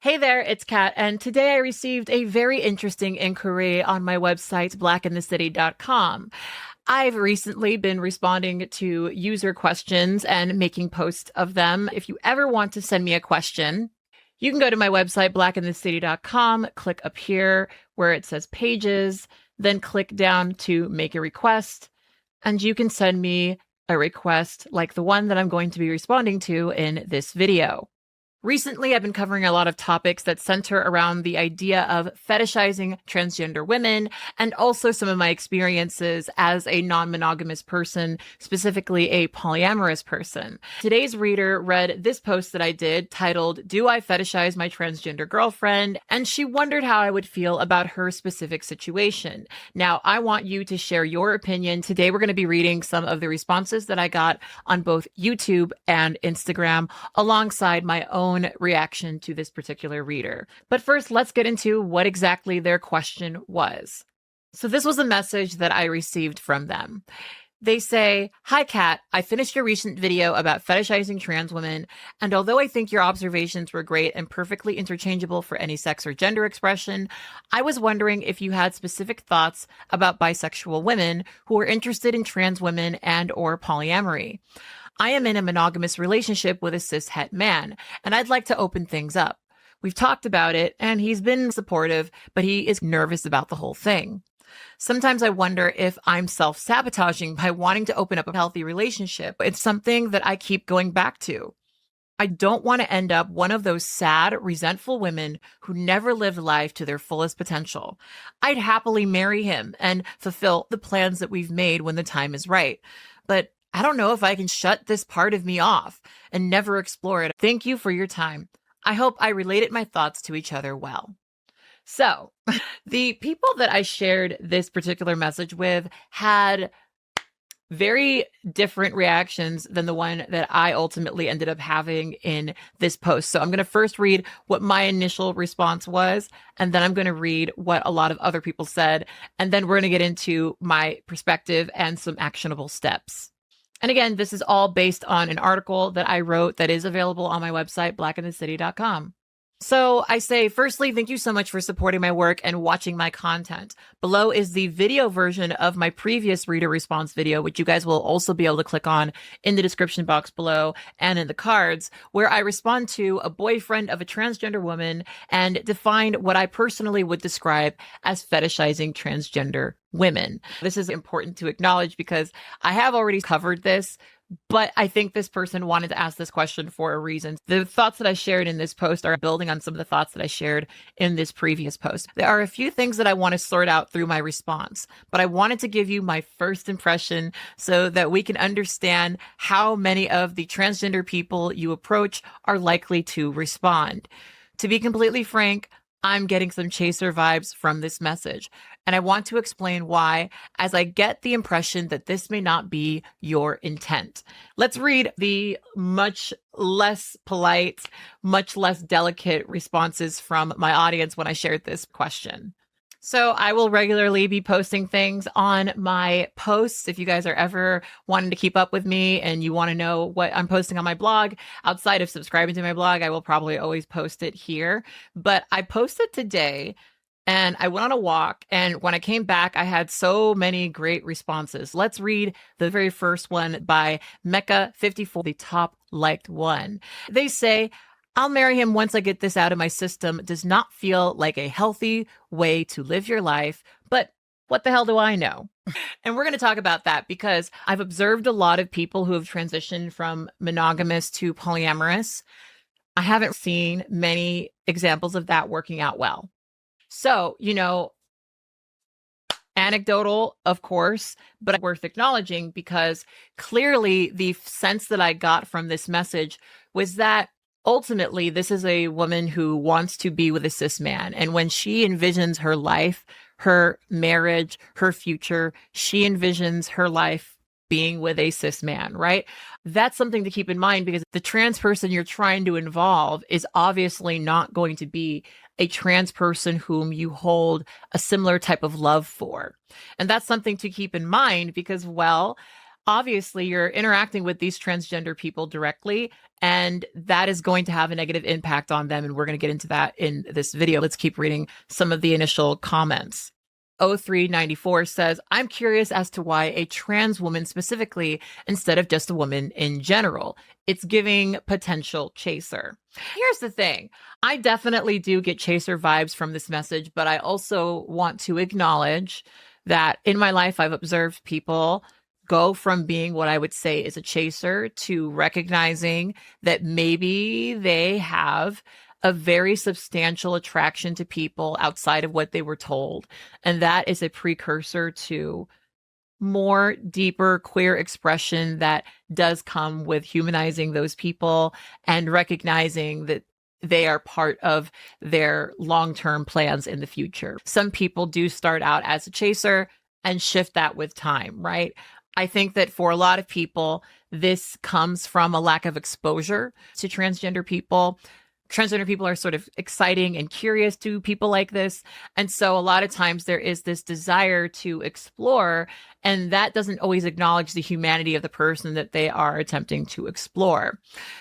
Hey there, it's Kat, and today I received a very interesting inquiry on my website, blackeinthecity.com. I've recently been responding to user questions and making posts of them. If you ever want to send me a question, you can go to my website, blackeinthecity.com, click up here where it says pages, then click down to make a request, and you can send me a request like the one that I'm going to be responding to in this video. Recently, I've been covering a lot of topics that center around the idea of fetishizing transgender women and also some of my experiences as a non-monogamous person, specifically a polyamorous person. Today's reader read this post that I did titled, "Do I Fetishize My Transgender Girlfriend?" And she wondered how I would feel about her specific situation. Now, I want you to share your opinion. Today, we're going to be reading some of the responses that I got on both YouTube and Instagram alongside my own reaction to this particular reader. But first, let's get into what exactly their question was. So this was a message that I received from them. They say, "Hi, Kat. I finished your recent video about fetishizing trans women, and although I think your observations were great and perfectly interchangeable for any sex or gender expression, I was wondering if you had specific thoughts about bisexual women who are interested in trans women and or polyamory. I am in a monogamous relationship with a cis-het man, and I'd like to open things up. We've talked about it, and he's been supportive, but he is nervous about the whole thing. Sometimes I wonder if I'm self-sabotaging by wanting to open up a healthy relationship. It's something that I keep going back to. I don't want to end up one of those sad, resentful women who never lived life to their fullest potential. I'd happily marry him and fulfill the plans that we've made when the time is right. But I don't know if I can shut this part of me off and never explore it. Thank you for your time. I hope I related my thoughts to each other well." So the people that I shared this particular message with had very different reactions than the one that I ultimately ended up having in this post. So I'm going to first read what my initial response was, and then I'm going to read what a lot of other people said, and then we're going to get into my perspective and some actionable steps. And again, this is all based on an article that I wrote that is available on my website, blackeinthecity.com. So I say, firstly, thank you so much for supporting my work and watching my content. Below is the video version of my previous reader response video, which you guys will also be able to click on in the description box below and in the cards, where I respond to a boyfriend of a transgender woman and defined what I personally would describe as fetishizing transgender women. This is important to acknowledge because I have already covered this, but I think this person wanted to ask this question for a reason. The thoughts that I shared in this post are building on some of the thoughts that I shared in this previous post. There are a few things that I want to sort out through my response, but I wanted to give you my first impression so that we can understand how many of the transgender people you approach are likely to respond. To be completely frank, I'm getting some chaser vibes from this message, and I want to explain why, as I get the impression that this may not be your intent. Let's read the much less polite, much less delicate responses from my audience when I shared this question. So I will regularly be posting things on my posts. If you guys are ever wanting to keep up with me and you want to know what I'm posting on my blog, outside of subscribing to my blog, I will probably always post it here. But I posted today and I went on a walk, and when I came back, I had so many great responses. Let's read the very first one by Mecca54, the top liked one. They say, "I'll marry him once I get this out of my system. Does not feel like a healthy way to live your life, but what the hell do I know?" And we're going to talk about that because I've observed a lot of people who have transitioned from monogamous to polyamorous. I haven't seen many examples of that working out well. So, anecdotal, of course, but worth acknowledging because clearly the sense that I got from this message was that ultimately, this is a woman who wants to be with a cis man. And when she envisions her life, her marriage, her future, she envisions her life being with a cis man, right? That's something to keep in mind because the trans person you're trying to involve is obviously not going to be a trans person whom you hold a similar type of love for. And that's something to keep in mind because, well, Obviously, you're interacting with these transgender people directly, and that is going to have a negative impact on them. And we're going to get into that in this video. Let's keep reading some of the initial comments. 0394 says, I'm curious as to why a trans woman specifically instead of just a woman in general. It's giving potential chaser. Here's the thing. I definitely do get chaser vibes from this message, but I also want to acknowledge that in my life, I've observed people go from being what I would say is a chaser to recognizing that maybe they have a very substantial attraction to people outside of what they were told. And that is a precursor to more deeper queer expression that does come with humanizing those people and recognizing that they are part of their long-term plans in the future. Some people do start out as a chaser and shift that with time, right? I think that for a lot of people, this comes from a lack of exposure to transgender people. Transgender people are sort of exciting and curious to people like this. And so a lot of times there is this desire to explore, and that doesn't always acknowledge the humanity of the person that they are attempting to explore.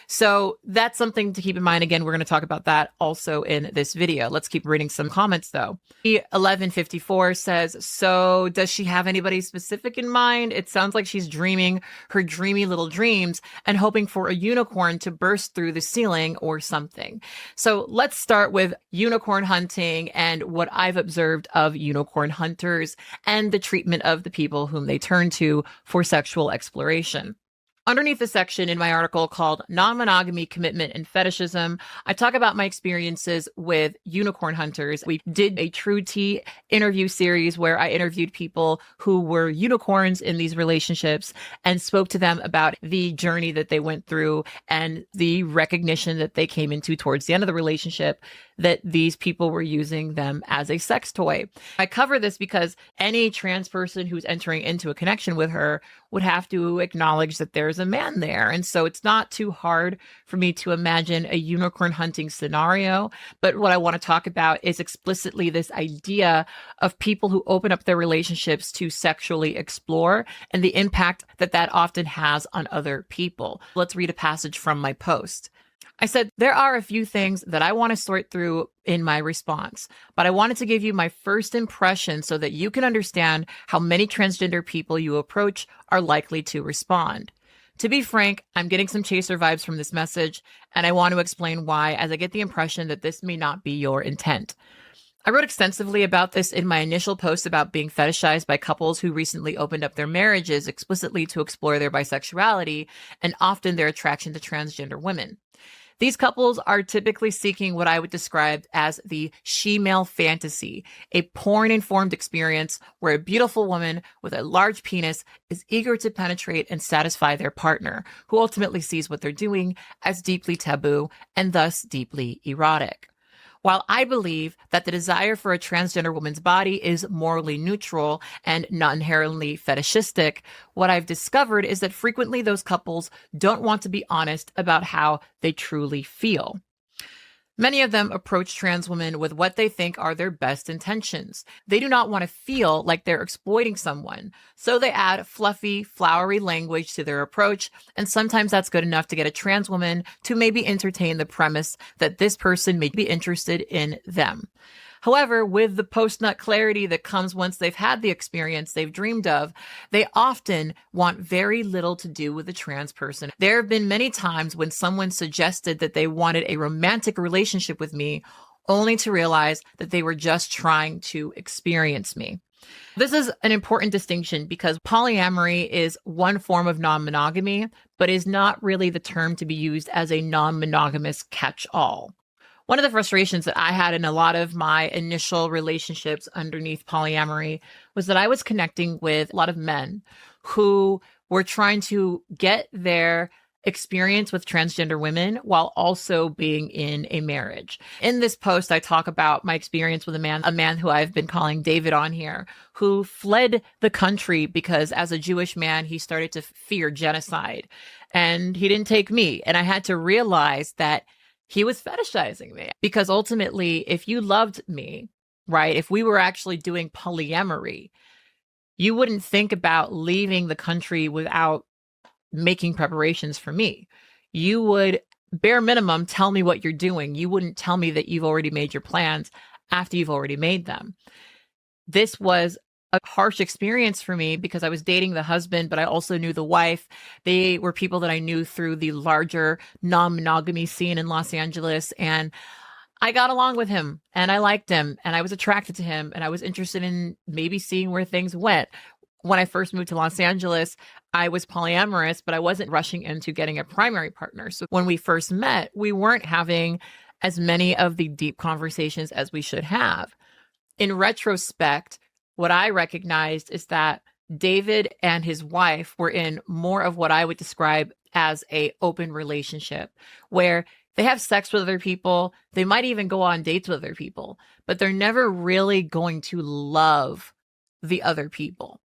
So that's something to keep in mind. Again, we're going to talk about that also in this video. Let's keep reading some comments though. 1154 says, so does she have anybody specific in mind? It sounds like she's dreaming her dreamy little dreams and hoping for a unicorn to burst through the ceiling or something. So let's start with unicorn hunting and what I've observed of unicorn hunters and the treatment of the people whom they turn to for sexual exploration. Underneath the section in my article called Non-Monogamy, Commitment, and Fetishism, I talk about my experiences with unicorn hunters. We did a True Tea interview series where I interviewed people who were unicorns in these relationships and spoke to them about the journey that they went through and the recognition that they came into towards the end of the relationship that these people were using them as a sex toy. I cover this because any trans person who's entering into a connection with her would have to acknowledge that there's a man there. And so it's not too hard for me to imagine a unicorn hunting scenario. But what I want to talk about is explicitly this idea of people who open up their relationships to sexually explore and the impact that that often has on other people. Let's read a passage from my post. I said, there are a few things that I want to sort through in my response, but I wanted to give you my first impression so that you can understand how many transgender people you approach are likely to respond. To be frank, I'm getting some chaser vibes from this message, and I want to explain why, as I get the impression that this may not be your intent. I wrote extensively about this in my initial post about being fetishized by couples who recently opened up their marriages explicitly to explore their bisexuality and often their attraction to transgender women. These couples are typically seeking what I would describe as the she-male fantasy, a porn-informed experience where a beautiful woman with a large penis is eager to penetrate and satisfy their partner, who ultimately sees what they're doing as deeply taboo and thus deeply erotic. While I believe that the desire for a transgender woman's body is morally neutral and not inherently fetishistic, what I've discovered is that frequently those couples don't want to be honest about how they truly feel. Many of them approach trans women with what they think are their best intentions. They do not want to feel like they're exploiting someone, so they add fluffy, flowery language to their approach, and sometimes that's good enough to get a trans woman to maybe entertain the premise that this person may be interested in them. However, with the post-nut clarity that comes once they've had the experience they've dreamed of, they often want very little to do with the trans person. There have been many times when someone suggested that they wanted a romantic relationship with me, only to realize that they were just trying to experience me. This is an important distinction because polyamory is one form of non-monogamy, but is not really the term to be used as a non-monogamous catch-all. One of the frustrations that I had in a lot of my initial relationships underneath polyamory was that I was connecting with a lot of men who were trying to get their experience with transgender women while also being in a marriage. In this post, I talk about my experience with a man who I've been calling David on here, who fled the country because as a Jewish man, he started to fear genocide and he didn't take me. And I had to realize that he was fetishizing me because ultimately, if you loved me, right, if we were actually doing polyamory, You wouldn't think about leaving the country without making preparations for me. You would, bare minimum, tell me what you're doing. You wouldn't tell me that you've already made your plans after you've already made them. This was a harsh experience for me because I was dating the husband, but I also knew the wife. They were people that I knew through the larger non-monogamy scene in Los Angeles. And I got along with him and I liked him and I was attracted to him and I was interested in maybe seeing where things went. When I first moved to Los Angeles, I was polyamorous, but I wasn't rushing into getting a primary partner. So when we first met, we weren't having as many of the deep conversations as we should have. In retrospect, what I recognized is that David and his wife were in more of what I would describe as a open relationship, where they have sex with other people. They might even go on dates with other people, but they're never really going to love the other people.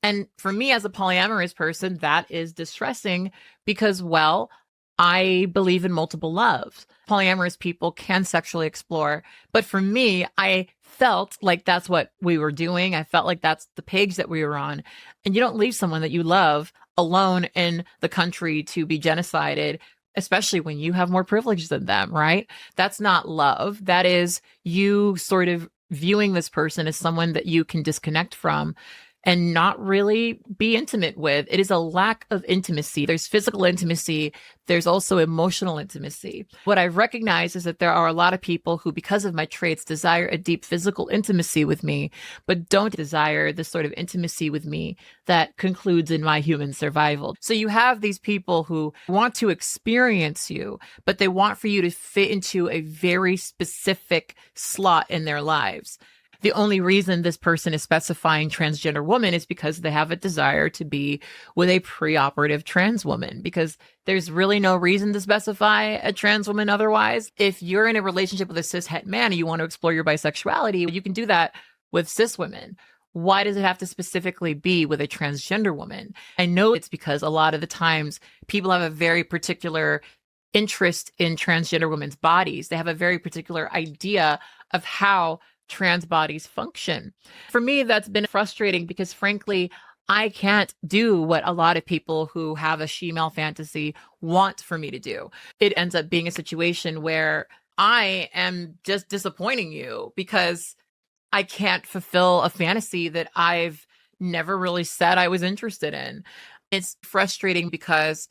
And for me as a polyamorous person, that is distressing because, well, I believe in multiple loves. Polyamorous people can sexually explore. But for me, I felt like that's what we were doing. I felt like that's the page that we were on. And you don't leave someone that you love alone in the country to be genocided, especially when you have more privilege than them, right? That's not love. That is you sort of viewing this person as someone that you can disconnect from and not really be intimate with. It is a lack of intimacy. There's physical intimacy. There's also emotional intimacy. What I've recognized is that there are a lot of people who, because of my traits, desire a deep physical intimacy with me, but don't desire the sort of intimacy with me that concludes in my human survival. So you have these people who want to experience you, but they want for you to fit into a very specific slot in their lives. The only reason this person is specifying transgender woman is because they have a desire to be with a preoperative trans woman, because there's really no reason to specify a trans woman otherwise. If you're in a relationship with a cis het man and you want to explore your bisexuality, you can do that with cis women. Why does it have to specifically be with a transgender woman? I know it's because a lot of the times people have a very particular interest in transgender women's bodies. They have a very particular idea of how trans bodies function. For me, that's been frustrating because, frankly, I can't do what a lot of people who have a she-male fantasy want for me to do. It ends up being a situation where I am just disappointing you because I can't fulfill a fantasy that I've never really said I was interested in. It's frustrating because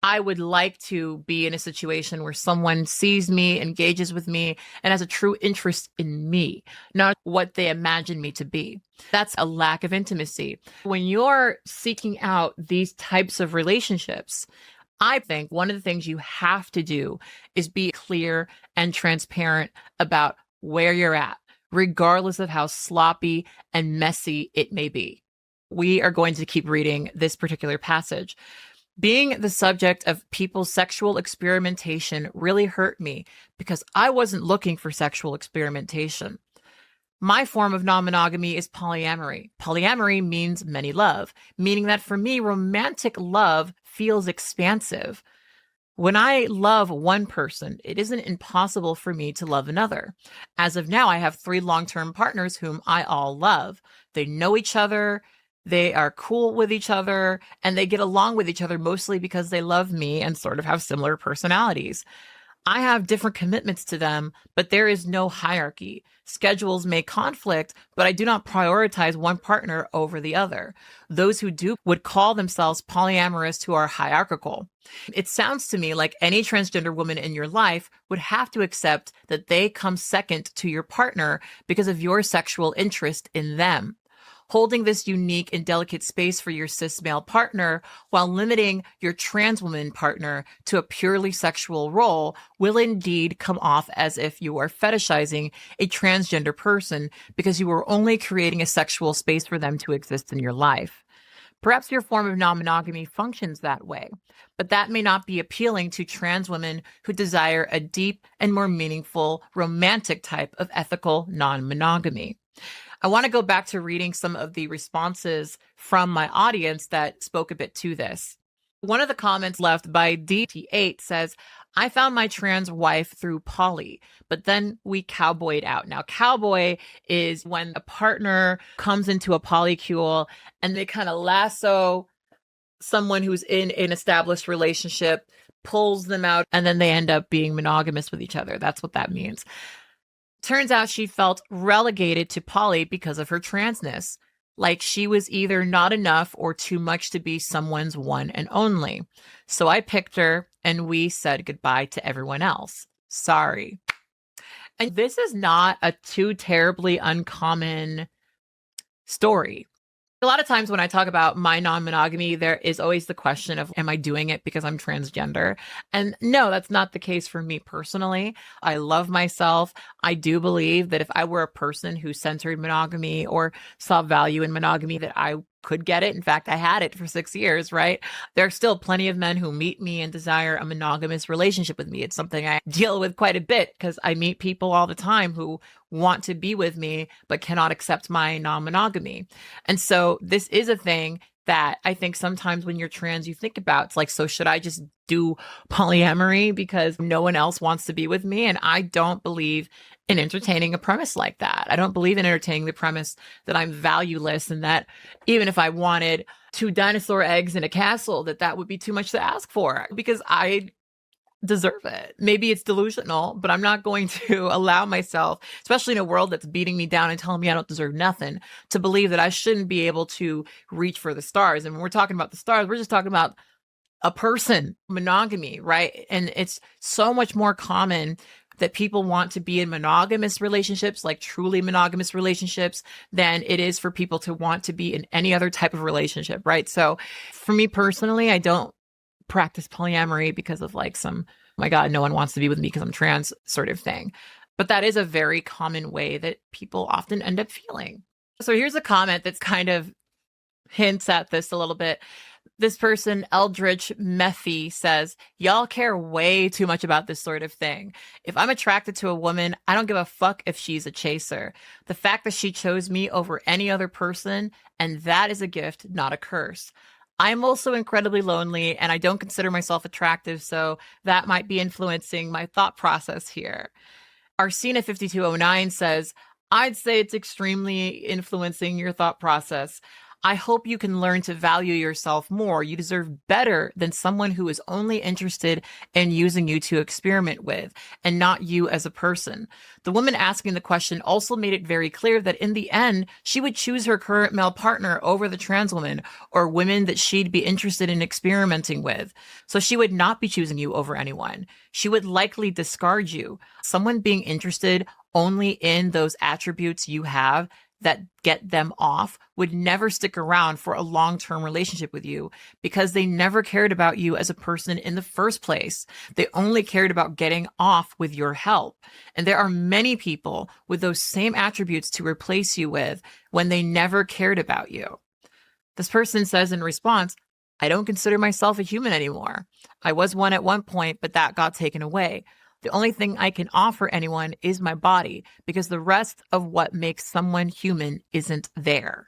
I would like to be in a situation where someone sees me, engages with me, and has a true interest in me, not what they imagine me to be. That's a lack of intimacy. When you're seeking out these types of relationships, I think one of the things you have to do is be clear and transparent about where you're at, regardless of how sloppy and messy it may be. We are going to keep reading this particular passage. Being the subject of people's sexual experimentation really hurt me because I wasn't looking for sexual experimentation. My form of non-monogamy is polyamory. Polyamory means many love, meaning that for me, romantic love feels expansive. When I love one person, it isn't impossible for me to love another. As of now, I have 3 long-term partners whom I all love. They know each other. They are cool with each other and they get along with each other mostly because they love me and sort of have similar personalities. I have different commitments to them, but there is no hierarchy. Schedules may conflict, but I do not prioritize one partner over the other. Those who do would call themselves polyamorous who are hierarchical. It sounds to me like any transgender woman in your life would have to accept that they come second to your partner because of your sexual interest in them. Holding this unique and delicate space for your cis male partner while limiting your trans woman partner to a purely sexual role will indeed come off as if you are fetishizing a transgender person because you are only creating a sexual space for them to exist in your life. Perhaps your form of non-monogamy functions that way, but that may not be appealing to trans women who desire a deep and more meaningful romantic type of ethical non-monogamy. I want to go back to reading some of the responses from my audience that spoke a bit to this. One of the comments left by DT8 says, I found my trans wife through poly, but then we cowboyed out. Now, cowboy is when a partner comes into a polycule and they kind of lasso someone who's in an established relationship, pulls them out, and then they end up being monogamous with each other. That's what that means. Turns out she felt relegated to poly because of her transness. Like she was either not enough or too much to be someone's one and only. So I picked her and we said goodbye to everyone else. Sorry. And this is not a too terribly uncommon story. A lot of times when I talk about my non-monogamy, there is always the question of, am I doing it because I'm transgender? And no, that's not the case for me personally. I love myself. I do believe that if I were a person who centered monogamy or saw value in monogamy, that I could get it. In fact, I had it for 6 years, right? There are still plenty of men who meet me and desire a monogamous relationship with me. It's something I deal with quite a bit because I meet people all the time who want to be with me, but cannot accept my non-monogamy. And so this is a thing that I think sometimes when you're trans, you think about. It's like, so should I just do polyamory because no one else wants to be with me? And I don't believe in entertaining a premise like that. I don't believe in entertaining the premise that I'm valueless and that even if I wanted 2 dinosaur eggs in a castle, that would be too much to ask for because I deserve it. Maybe it's delusional, but I'm not going to allow myself, especially in a world that's beating me down and telling me I don't deserve nothing, to believe that I shouldn't be able to reach for the stars. And when we're talking about the stars, we're just talking about a person, monogamy, right? And it's so much more common that people want to be in monogamous relationships, like truly monogamous relationships, than it is for people to want to be in any other type of relationship, right? So for me personally, I don't practice polyamory because of like some, oh my God, no one wants to be with me because I'm trans sort of thing. But that is a very common way that people often end up feeling. So here's a comment that's kind of hints at this a little bit. This person, Eldridge Methy, says, y'all care way too much about this sort of thing. If I'm attracted to a woman, I don't give a fuck if she's a chaser. The fact that she chose me over any other person, and that is a gift, not a curse. I'm also incredibly lonely and I don't consider myself attractive, so that might be influencing my thought process here. Arsena 5209 says, I'd say it's extremely influencing your thought process. I hope you can learn to value yourself more. You deserve better than someone who is only interested in using you to experiment with and not you as a person. The woman asking the question also made it very clear that in the end, she would choose her current male partner over the trans woman or women that she'd be interested in experimenting with. So she would not be choosing you over anyone. She would likely discard you. Someone being interested only in those attributes you have that get them off would never stick around for a long-term relationship with you because they never cared about you as a person in the first place. They only cared about getting off with your help. And there are many people with those same attributes to replace you with when they never cared about you. This person says in response, I don't consider myself a human anymore. I was one at one point, but that got taken away. The only thing I can offer anyone is my body because the rest of what makes someone human isn't there.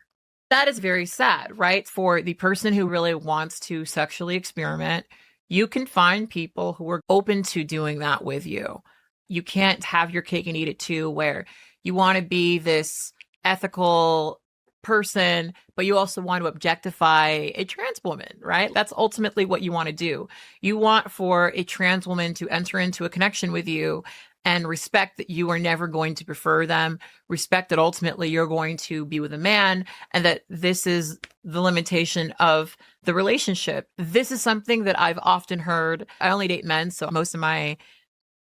That is very sad, right? For the person who really wants to sexually experiment, you can find people who are open to doing that with you. You can't have your cake and eat it too, where you want to be this ethical person, but you also want to objectify a trans woman, right? That's ultimately what you want to do. You want for a trans woman to enter into a connection with you and respect that you are never going to prefer them, respect that ultimately you're going to be with a man, and that this is the limitation of the relationship. This is something that I've often heard. I only date men, so most of my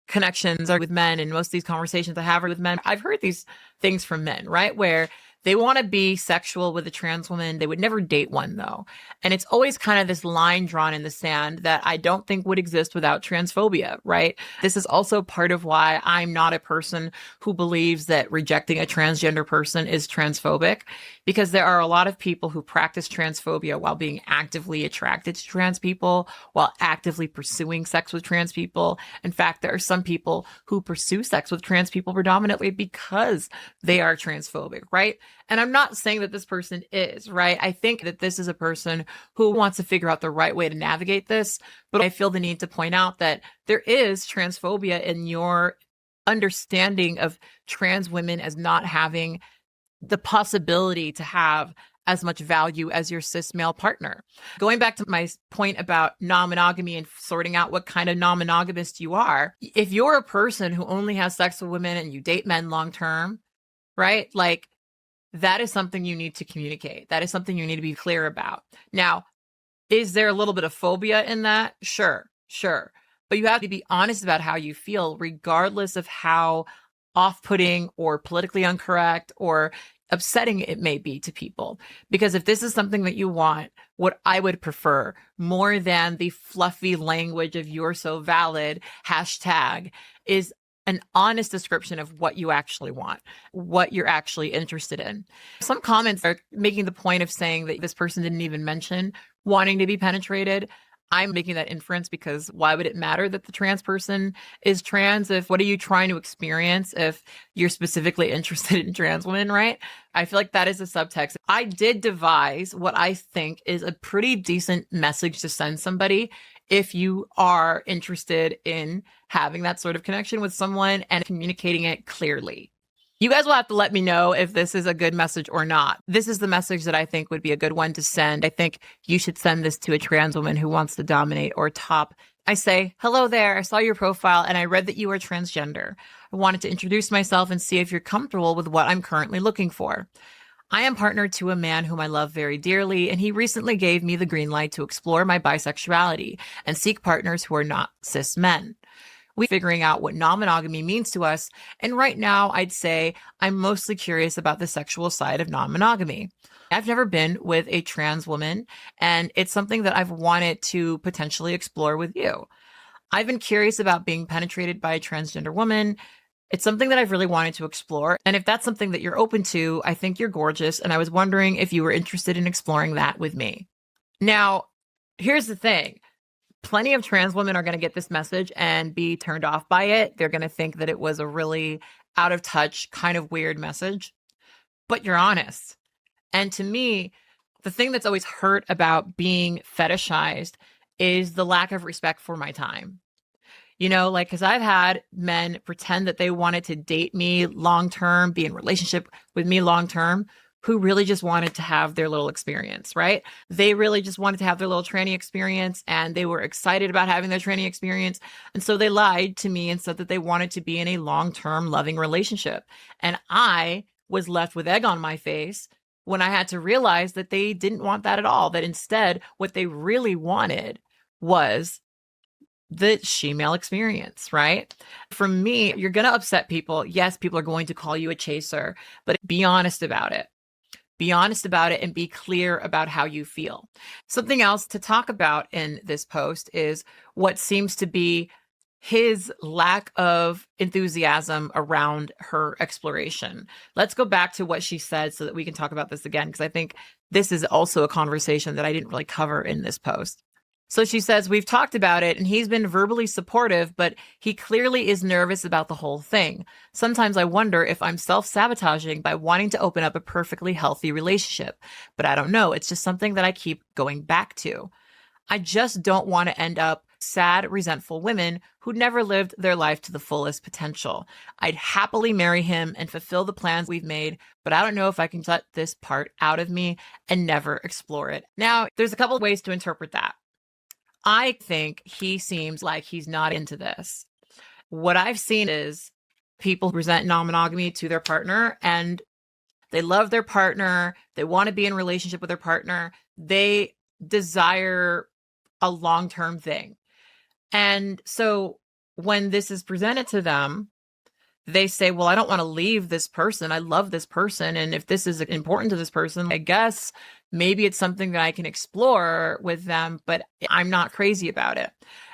connections are with men, and most of these conversations I have are with men. I've heard these things from men, right? Where they want to be sexual with a trans woman. They would never date one, though. And it's always kind of this line drawn in the sand that I don't think would exist without transphobia, right? This is also part of why I'm not a person who believes that rejecting a transgender person is transphobic, because there are a lot of people who practice transphobia while being actively attracted to trans people, while actively pursuing sex with trans people. In fact, there are some people who pursue sex with trans people predominantly because they are transphobic, right? And I'm not saying that this person is, right? I think that this is a person who wants to figure out the right way to navigate this. But I feel the need to point out that there is transphobia in your understanding of trans women as not having the possibility to have as much value as your cis male partner. Going back to my point about non-monogamy and sorting out what kind of non-monogamist you are, if you're a person who only has sex with women and you date men long term, right? Like, that is something you need to communicate. That is something you need to be clear about. Now, is there a little bit of phobia in that? Sure. But you have to be honest about how you feel, regardless of how off-putting or politically incorrect or upsetting it may be to people. Because if this is something that you want, what I would prefer more than the fluffy language of "you're so valid" hashtag is an honest description of what you actually want, what you're actually interested in. Some comments are making the point of saying that this person didn't even mention wanting to be penetrated. I'm making that inference because why would it matter that the trans person is trans? What are you trying to experience if you're specifically interested in trans women, right? I feel like that is a subtext. I did devise what I think is a pretty decent message to send somebody if you are interested in having that sort of connection with someone and communicating it clearly. You guys will have to let me know if this is a good message or not. This is the message that I think would be a good one to send. I think you should send this to a trans woman who wants to dominate or top. I say, "Hello there, I saw your profile and I read that you are transgender. I wanted to introduce myself and see if you're comfortable with what I'm currently looking for. I am partnered to a man whom I love very dearly, and he recently gave me the green light to explore my bisexuality and seek partners who are not cis men. We're figuring out what non-monogamy means to us, and right now I'd say I'm mostly curious about the sexual side of non-monogamy. I've never been with a trans woman, and it's something that I've wanted to potentially explore with you. I've been curious about being penetrated by a transgender woman. It's something that I've really wanted to explore, and if that's something that you're open to, I think you're gorgeous, and I was wondering if you were interested in exploring that with me." Now, here's the thing. Plenty of trans women are going to get this message and be turned off by it. They're going to think that it was a really out of touch, kind of weird message, but you're honest. And to me, the thing that's always hurt about being fetishized is the lack of respect for my time. Because I've had men pretend that they wanted to date me long-term, be in relationship with me long-term, who really just wanted to have their little experience, right? They really just wanted to have their little tranny experience, and they were excited about having their tranny experience. And so they lied to me and said that they wanted to be in a long-term loving relationship. And I was left with egg on my face when I had to realize that they didn't want that at all, that instead what they really wanted was the she-male experience, right? For me, you're going to upset people. Yes, people are going to call you a chaser, but be honest about it. Be honest about it and be clear about how you feel. Something else to talk about in this post is what seems to be his lack of enthusiasm around her exploration. Let's go back to what she said so that we can talk about this again, because I think this is also a conversation that I didn't really cover in this post. So she says, "We've talked about it and he's been verbally supportive, but he clearly is nervous about the whole thing. Sometimes I wonder if I'm self-sabotaging by wanting to open up a perfectly healthy relationship, but I don't know. It's just something that I keep going back to. I just don't want to end up sad, resentful women who never lived their life to the fullest potential. I'd happily marry him and fulfill the plans we've made, but I don't know if I can let this part out of me and never explore it." Now, there's a couple of ways to interpret that. I think he seems like he's not into this. What I've seen is people present non-monogamy to their partner and they love their partner. They want to be in a relationship with their partner. They desire a long-term thing. And so when this is presented to them, they say, "Well, I don't want to leave this person. I love this person. And if this is important to this person, I guess maybe it's something that I can explore with them, but I'm not crazy about it."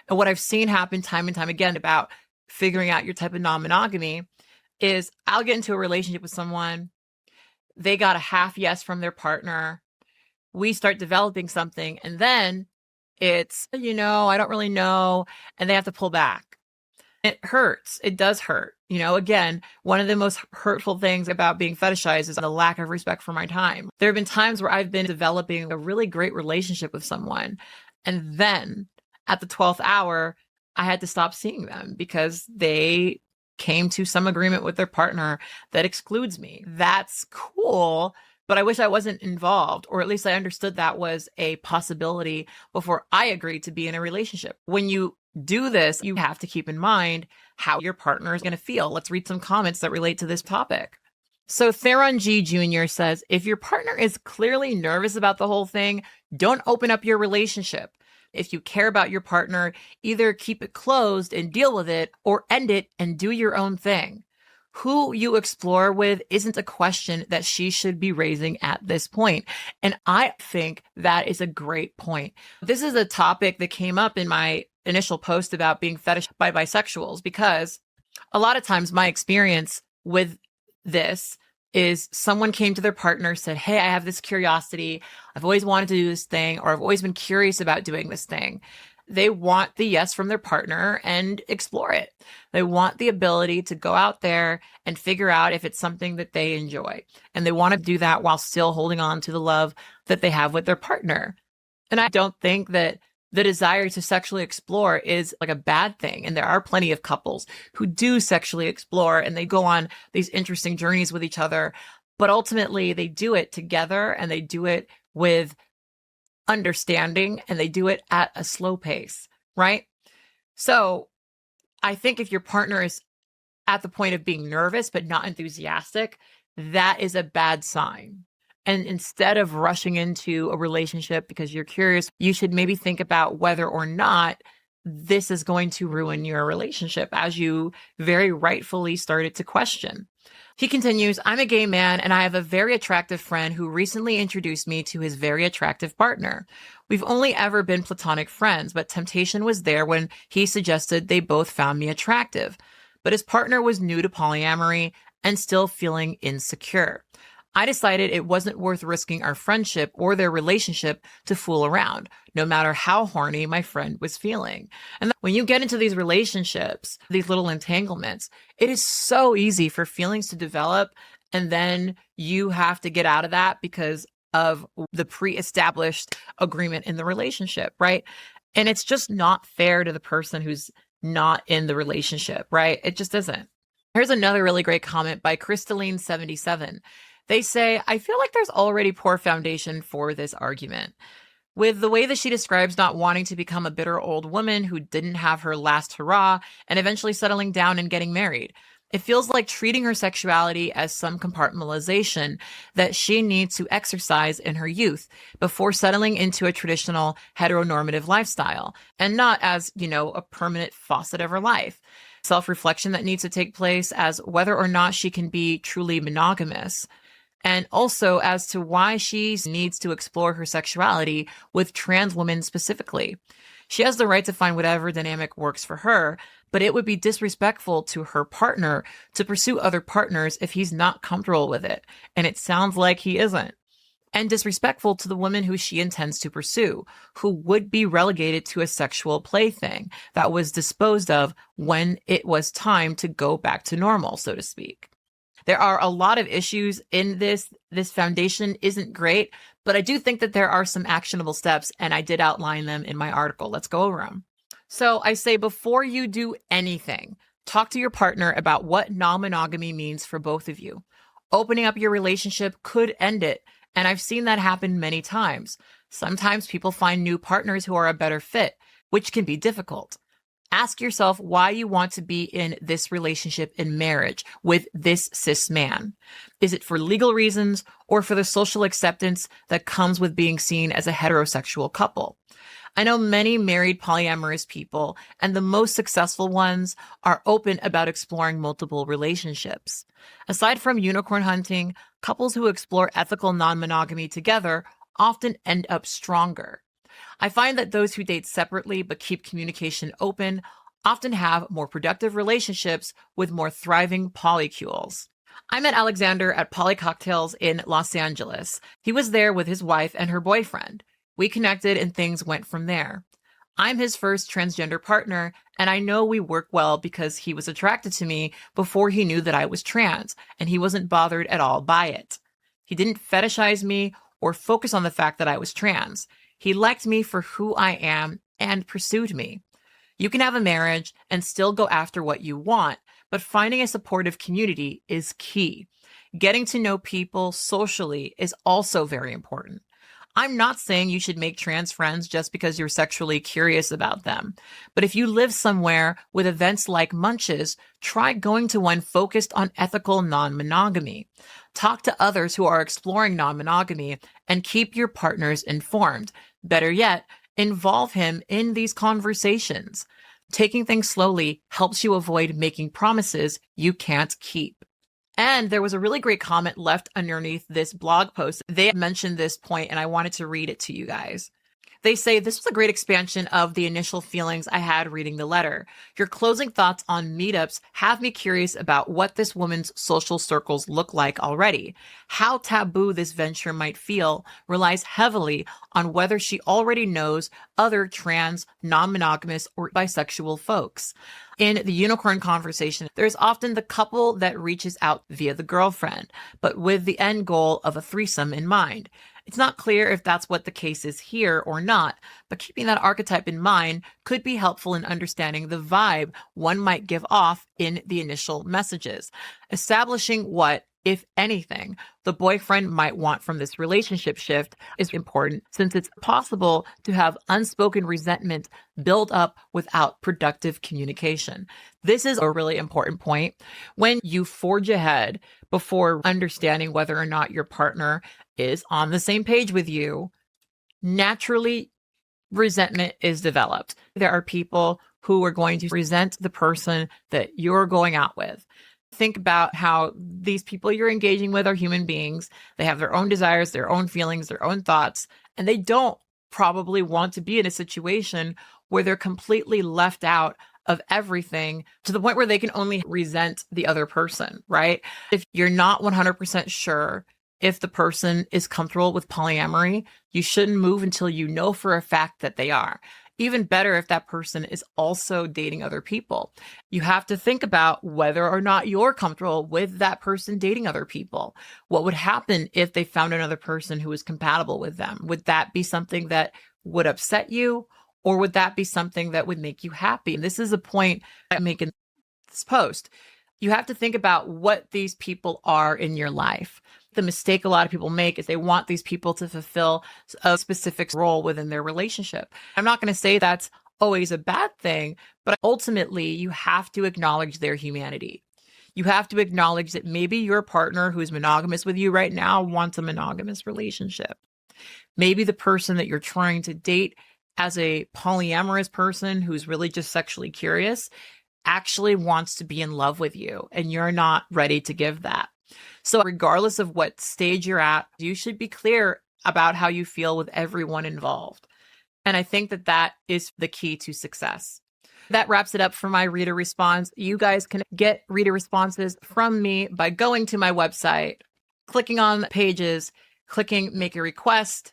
And what I've seen happen time and time again about figuring out your type of non-monogamy is I'll get into a relationship with someone. They got a half yes from their partner. We start developing something. And then it's, I don't really know. And they have to pull back. It hurts. It does hurt. Again, one of the most hurtful things about being fetishized is the lack of respect for my time. There have been times where I've been developing a really great relationship with someone, and then at the 12th hour, I had to stop seeing them because they came to some agreement with their partner that excludes me. That's cool, but I wish I wasn't involved, or at least I understood that was a possibility before I agreed to be in a relationship. When you do this, you have to keep in mind how your partner is going to feel. Let's read some comments that relate to this topic. So Theron G. Jr. says, if your partner is clearly nervous about the whole thing, don't open up your relationship. If you care about your partner, either keep it closed and deal with it, or end it and do your own thing. Who you explore with isn't a question that she should be raising at this point. And I think that is a great point. This is a topic that came up in my initial post about being fetishized by bisexuals, because a lot of times my experience with this is someone came to their partner, said, hey, I have this curiosity. I've always wanted to do this thing, or I've always been curious about doing this thing. They want the yes from their partner and explore it. They want the ability to go out there and figure out if it's something that they enjoy. And they want to do that while still holding on to the love that they have with their partner. And I don't think that the desire to sexually explore is like a bad thing. And there are plenty of couples who do sexually explore and they go on these interesting journeys with each other. But ultimately, they do it together and they do it with understanding and they do it at a slow pace, right? So I think if your partner is at the point of being nervous but not enthusiastic, that is a bad sign. And instead of rushing into a relationship because you're curious, you should maybe think about whether or not this is going to ruin your relationship, as you very rightfully started to question. He continues, I'm a gay man and I have a very attractive friend who recently introduced me to his very attractive partner. We've only ever been platonic friends, but temptation was there when he suggested they both found me attractive. But his partner was new to polyamory and still feeling insecure. I decided it wasn't worth risking our friendship or their relationship to fool around, no matter how horny my friend was feeling. And when you get into these relationships, these little entanglements, it is so easy for feelings to develop, and then you have to get out of that because of the pre-established agreement in the relationship, right? And it's just not fair to the person who's not in the relationship, right? It just isn't. Here's another really great comment by Crystalline77. They say, I feel like there's already poor foundation for this argument. With the way that she describes not wanting to become a bitter old woman who didn't have her last hurrah and eventually settling down and getting married, it feels like treating her sexuality as some compartmentalization that she needs to exercise in her youth before settling into a traditional heteronormative lifestyle, and not as, a permanent facet of her life. Self-reflection that needs to take place as whether or not she can be truly monogamous. And also as to why she needs to explore her sexuality with trans women specifically. She has the right to find whatever dynamic works for her, but it would be disrespectful to her partner to pursue other partners if he's not comfortable with it. And it sounds like he isn't. And disrespectful to the woman who she intends to pursue, who would be relegated to a sexual plaything that was disposed of when it was time to go back to normal, so to speak. There are a lot of issues in this. This foundation isn't great, but I do think that there are some actionable steps, and I did outline them in my article. Let's go over them. So I say, before you do anything, talk to your partner about what non-monogamy means for both of you. Opening up your relationship could end it, and I've seen that happen many times. Sometimes people find new partners who are a better fit, which can be difficult. Ask yourself why you want to be in this relationship in marriage with this cis man. Is it for legal reasons or for the social acceptance that comes with being seen as a heterosexual couple? I know many married polyamorous people, and the most successful ones are open about exploring multiple relationships. Aside from unicorn hunting, couples who explore ethical non-monogamy together often end up stronger. I find that those who date separately but keep communication open often have more productive relationships with more thriving polycules. I met Alexander at Poly Cocktails in Los Angeles. He was there with his wife and her boyfriend. We connected and things went from there. I'm his first transgender partner, and I know we work well because he was attracted to me before he knew that I was trans, and he wasn't bothered at all by it. He didn't fetishize me or focus on the fact that I was trans. He liked me for who I am and pursued me. You can have a marriage and still go after what you want, but finding a supportive community is key. Getting to know people socially is also very important. I'm not saying you should make trans friends just because you're sexually curious about them. But if you live somewhere with events like Munches, try going to one focused on ethical non-monogamy. Talk to others who are exploring non-monogamy and keep your partners informed. Better yet, involve him in these conversations. Taking things slowly helps you avoid making promises you can't keep. And there was a really great comment left underneath this blog post. They mentioned this point, and I wanted to read it to you guys. They say, this was a great expansion of the initial feelings I had reading the letter. Your closing thoughts on meetups have me curious about what this woman's social circles look like already. How taboo this venture might feel relies heavily on whether she already knows other trans, non-monogamous, or bisexual folks. In the unicorn conversation, there's often the couple that reaches out via the girlfriend, but with the end goal of a threesome in mind. It's not clear if that's what the case is here or not, but keeping that archetype in mind could be helpful in understanding the vibe one might give off in the initial messages. Establishing what, if anything, the boyfriend might want from this relationship shift is important, since it's possible to have unspoken resentment build up without productive communication. This is a really important point. When you forge ahead before understanding whether or not your partner is on the same page with you, naturally resentment is developed. There are people who are going to resent the person that you're going out with. Think about how these people you're engaging with are human beings. They have their own desires, their own feelings, their own thoughts, and they don't probably want to be in a situation where they're completely left out of everything to the point where they can only resent the other person, right? If you're not 100% sure if the person is comfortable with polyamory, you shouldn't move until you know for a fact that they are. Even better if that person is also dating other people. You have to think about whether or not you're comfortable with that person dating other people. What would happen if they found another person who was compatible with them? Would that be something that would upset you, or would that be something that would make you happy? And this is a point I make in this post. You have to think about what these people are in your life. The mistake a lot of people make is they want these people to fulfill a specific role within their relationship. I'm not going to say that's always a bad thing, but ultimately you have to acknowledge their humanity. You have to acknowledge that maybe your partner who's monogamous with you right now wants a monogamous relationship. Maybe the person that you're trying to date as a polyamorous person who's really just sexually curious actually wants to be in love with you, and you're not ready to give that. So regardless of what stage you're at, you should be clear about how you feel with everyone involved. And I think that that is the key to success. That wraps it up for my reader response. You guys can get reader responses from me by going to my website, clicking on pages, clicking make a request,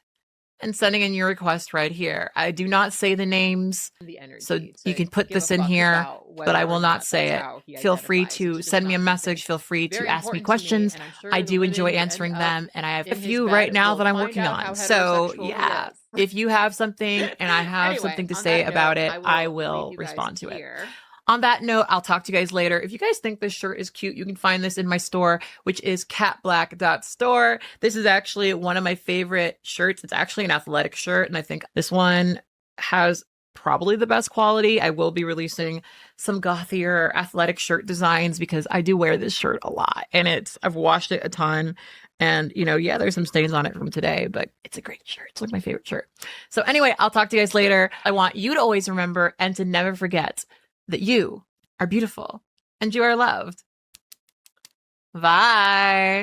and sending in your request right here. I do not say the names, so you can put this in here, but I will not say it. Feel free to send me a message. Feel free to ask me questions. I do enjoy answering them, and I have a few right now that I'm working on. So yeah, if you have something and I have something to say about it, I will respond to it. On that note, I'll talk to you guys later. If you guys think this shirt is cute, you can find this in my store, which is katblaque.store. This is actually one of my favorite shirts. It's actually an athletic shirt, and I think this one has probably the best quality. I will be releasing some gothier athletic shirt designs because I do wear this shirt a lot, and I've washed it a ton. And, yeah, there's some stains on it from today, but it's a great shirt. It's like my favorite shirt. So anyway, I'll talk to you guys later. I want you to always remember and to never forget that you are beautiful and you are loved. Bye.